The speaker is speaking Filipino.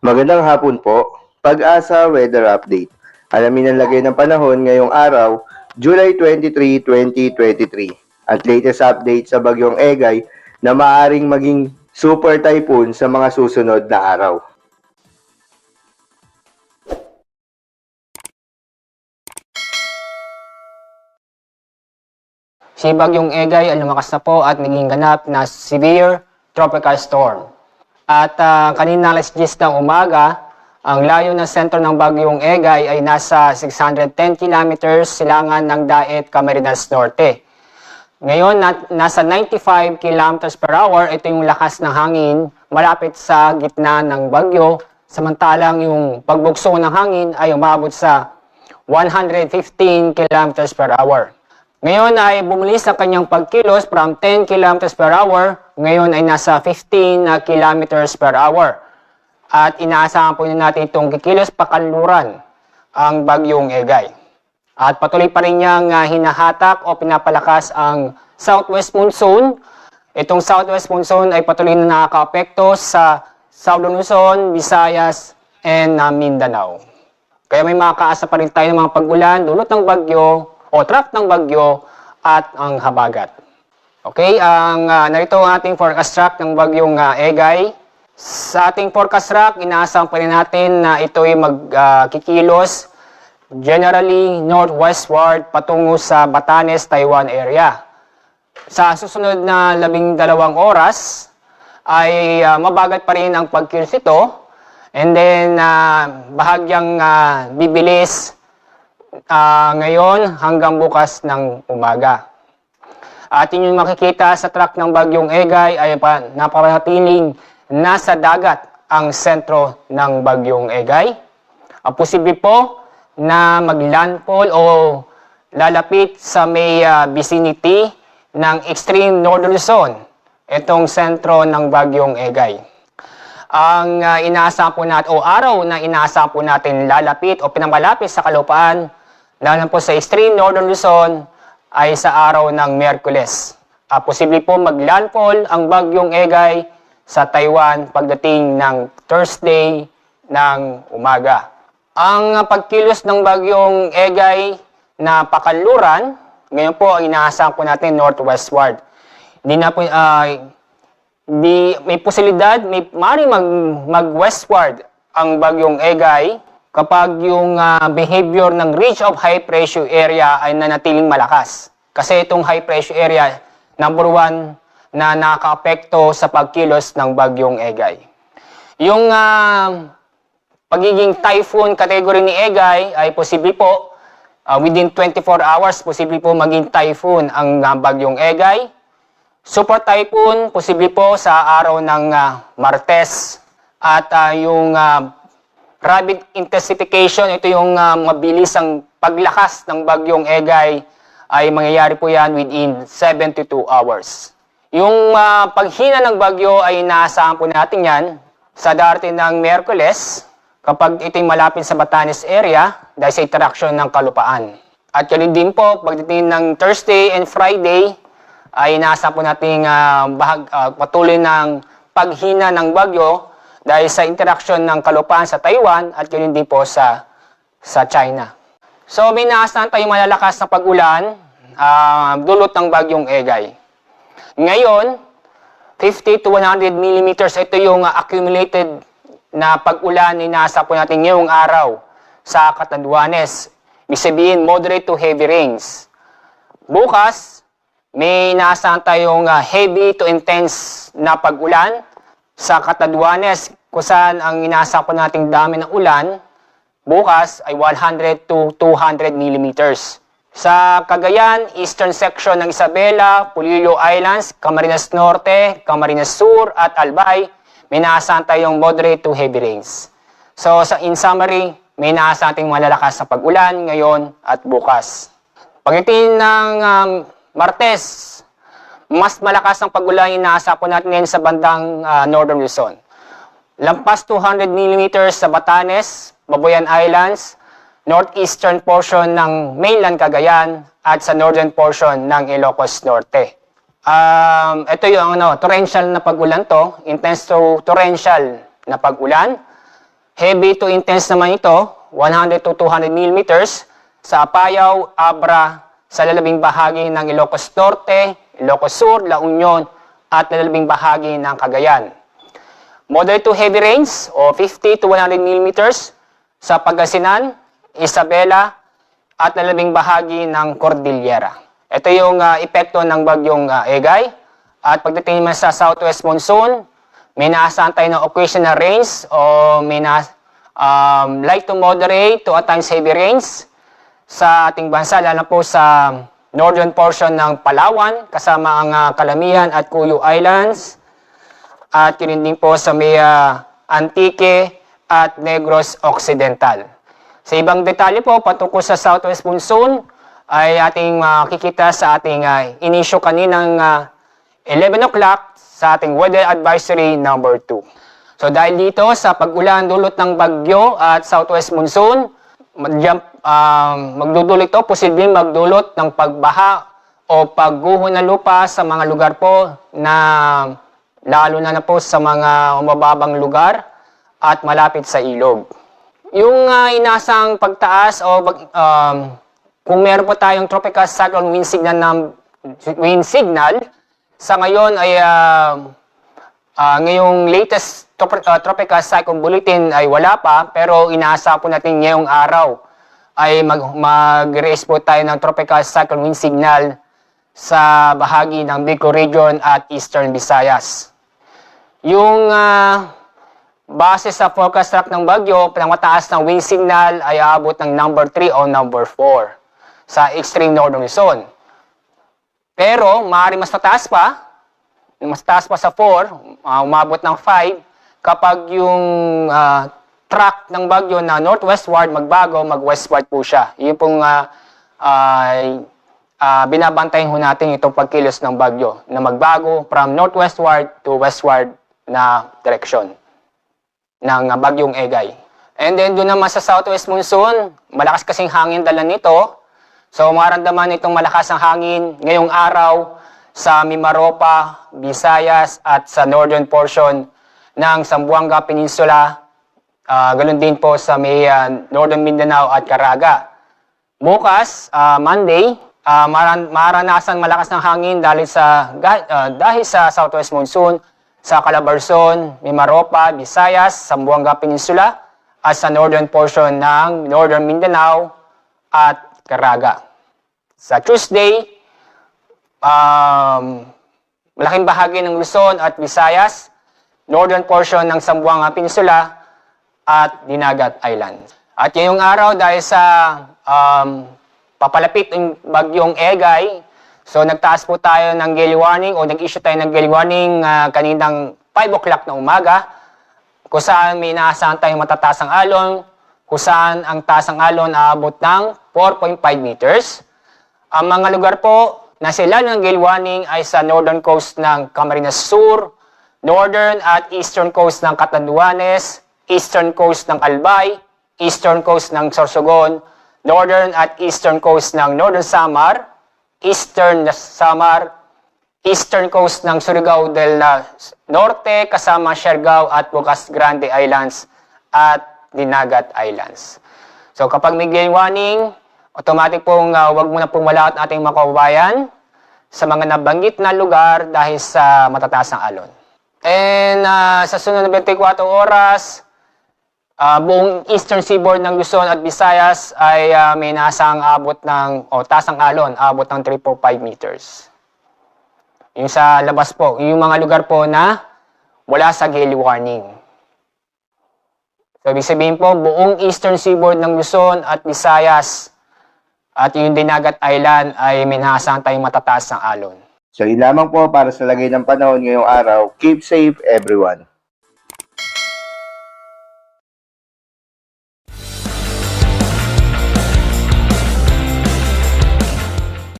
Magandang hapon po. Pag-asa Weather Update. Alamin ang lagay ng panahon ngayong araw, July 23, 2023. At latest update sa bagyong Egay na maaaring maging super typhoon sa mga susunod na araw. Si Bagyong Egay ay lumakas na po at naging ganap na severe tropical storm. At kanina alas 10 ng umaga, ang layo ng sentro ng Bagyong Egay ay nasa 610 kilometers silangan ng Daet, Camarines Norte. Ngayon, nasa 95 kilometers per hour, ito yung lakas ng hangin malapit sa gitna ng bagyo. Samantalang yung pagbugso ng hangin ay umabot sa 115 kilometers per hour. Ngayon ay bumulis ang kanyang pagkilos from 10 km per hour. Ngayon ay nasa 15 km per hour. At inaasahan po natin itong kikilos pakanluran ang Bagyong Egay. At patuloy pa rin niyang hinahatak o pinapalakas ang southwest monsoon. Itong southwest monsoon ay patuloy na nakaka-apekto sa Southern Luzon, Visayas, and Mindanao. Kaya may makakaasa pa rin tayo ng mga pag-ulan, dulot ng bagyo, o trap ng bagyo at ang habagat. Okay, narito ang ating forecast track ng bagyong Egay. Sa ating forecast track, inaasahan pa rin natin na ito ay magkikilos generally northwestward patungo sa Batanes, Taiwan area. Sa susunod na 12 oras ay mabagat pa rin ang pagkilos ito, and then bahagyang bibilis ngayon hanggang bukas ng umaga. At inyong makikita sa track ng Bagyong Egay ay naparatiling nasa dagat ang sentro ng Bagyong Egay. Posible po na maglandfall o lalapit sa may vicinity ng extreme northern Luzon, itong sentro ng Bagyong Egay. Ang inaasahan po natin, o araw na inaasahan po natin lalapit o pinamalapit sa kalupaan, lalo po sa extreme northern Luzon, ay sa araw ng Miyerkules. Posible po maglandfall ang Bagyong Egay sa Taiwan pagdating ng Thursday ng umaga. Ang pagkilos ng Bagyong Egay na pakanluran, ngayon po ang inaasahan po natin northwestward. Hindi na po, may posibilidad, maaaring mag-westward ang Bagyong Egay kapag yung behavior ng ridge of high pressure area ay nanatiling malakas. Kasi itong high pressure area, number one, na nakaka-apekto sa pagkilos ng Bagyong Egay. Yung pagiging typhoon category ni Egay ay posible po, within 24 hours, posible po maging typhoon ang Bagyong Egay. Super typhoon, posible po sa araw ng Martes. At yung rapid intensification, ito yung mabilis ang paglakas ng Bagyong Egay, ay mangyayari po yan within 72 hours. Yung paghina ng bagyo ay inaasahan po natin yan sa darating ng Miyerkules kapag ito'y malapit sa Batanes area dahil sa interaction ng kalupaan. At yun din po, pagdating ng Thursday and Friday, ay inaasahan po natin patuloy ng paghina ng bagyo dahil sa interaction ng kalupaan sa Taiwan at yun din po sa China. So may inaasahan tayong malalakas na pag-ulan dulot ng Bagyong Egay. Ngayon, 50 to 100 millimeters, ito yung accumulated na pag-ulan na inaasahan po natin ngayong araw sa Catanduanes. Ibig sabihin, moderate to heavy rains. Bukas, may inaasahan tayong heavy to intense na pag-ulan sa Catanduanes, kung saan ang inaasahan po nating dami ng ulan, bukas ay 100 to 200 millimeters. Sa Cagayan, eastern section ng Isabela, Polillo Islands, Camarines Norte, Camarines Sur, at Albay, may inaasahan tayong moderate to heavy rains. So, in summary, may inaasahan tayong malalakas na pag-ulan ngayon at bukas. Pagdating ng Martes, mas malakas ang pag-ulan inaasahan po natin ngayon sa bandang Northern Luzon. Lampas 200 mm sa Batanes, Babuyan Islands, northeastern portion ng mainland Cagayan at sa northern portion ng Ilocos Norte. Ito yung torrential na pag-ulan to, intense to torrential na pag-ulan. Heavy to intense naman ito, 100 to 200 millimeters sa Apayao, Abra, sa lalabing bahagi ng Ilocos Norte, Ilocos Sur, La Union, at lalabing bahagi ng Cagayan. Moderate to heavy rains o 50 to 100 millimeters sa Pangasinan, Isabela, at lalabing bahagi ng Cordillera. Ito yung epekto ng bagyong Egay. At pagdating naman sa southwest monsoon, may naasahan tayo ng occasional rains o may light to moderate to at times heavy rains sa ating bansa, lalo po sa northern portion ng Palawan, kasama ang Calamian at Cuyo Islands, at yun din po sa may Antique at Negros Occidental. Sa ibang detalye po patungkol sa southwest monsoon ay ating makikita sa ating inisyo kaninang 11 o'clock sa ating weather advisory number 2. So dahil dito sa pag-ulan dulot ng bagyo at southwest monsoon, magdudulot ito, posibleng magdulot ng pagbaha o pagguho ng lupa sa mga lugar po na lalo na po sa mga mababang lugar at malapit sa ilog. Yung inasang pagtaas o kung meron po tayong tropical cyclone wind signal, sa ngayon ay ngayong latest tropical cyclone bulletin ay wala pa, pero inaasa po natin ngayong araw ay mag-raise po tayo ng tropical cyclone wind signal sa bahagi ng Bicol region at Eastern Visayas. Yung base sa forecast track ng bagyo, pinamataas ng wind signal ay aabot ng number 3 o number 4 sa extreme northern Luzon. Pero maaari mas mataas pa sa 4, umabot ng 5 kapag yung track ng bagyo na northwestward magbago, mag-westward po siya. Yun pong binabantayan ho natin itong pagkilos ng bagyo na magbago from northwestward to westward na direksyon ng bagyong Egay. And then doon naman sa southwest monsoon, malakas kasing hangin dala nito. So maramdaman itong malakas ang hangin ngayong araw sa Mimaropa, Visayas at sa northern portion ng Zamboanga Peninsula. Ganun din po sa may northern Mindanao at Caraga. Bukas, Monday, maranasan malakas ng hangin dahil sa southwest monsoon sa Calabarzon, Mimaropa, Visayas, Zamboanga Peninsula at sa northern portion ng northern Mindanao at Caraga. Sa Tuesday, malaking bahagi ng Luzon at Visayas, northern portion ng Zamboanga Peninsula at Dinagat Island. At ngayong araw dahil sa papalapit ng bagyong Egay, so nagtaas po tayo ng gale warning o nag-issue tayo ng gale warning kaninang 5 o'clock na umaga, kung saan may inaasahan tayong matataas ang alon, kung saan ang taas ng alon aabot ng 4.5 meters. Ang mga lugar po na sila ng gale warning ay sa northern coast ng Camarines Sur, northern at eastern coast ng Catanduanes, eastern coast ng Albay, eastern coast ng Sorsogon, northern at eastern coast ng Northern Samar, eastern coast ng Surigao del Norte kasama Siargao at Bocas Grande Islands at Dinagat Islands. So kapag may gale warning, automatic pong wag muna pong malawat ating mga kababayan sa mga nabanggit na lugar dahil sa matataas ng alon. And sa sunod na 24 oras, buong eastern seaboard ng Luzon at Visayas ay may nasang abot ng, taas ng alon, abot ng 3.5 meters. Yung sa labas po, yung mga lugar po na wala sa gale warning. So, ibig sabihin po, buong eastern seaboard ng Luzon at Visayas at yung Dinagat Island ay may nasang tayong matataas ng alon. So yun lamang po para sa lagay ng panahon ngayong araw. Keep safe everyone.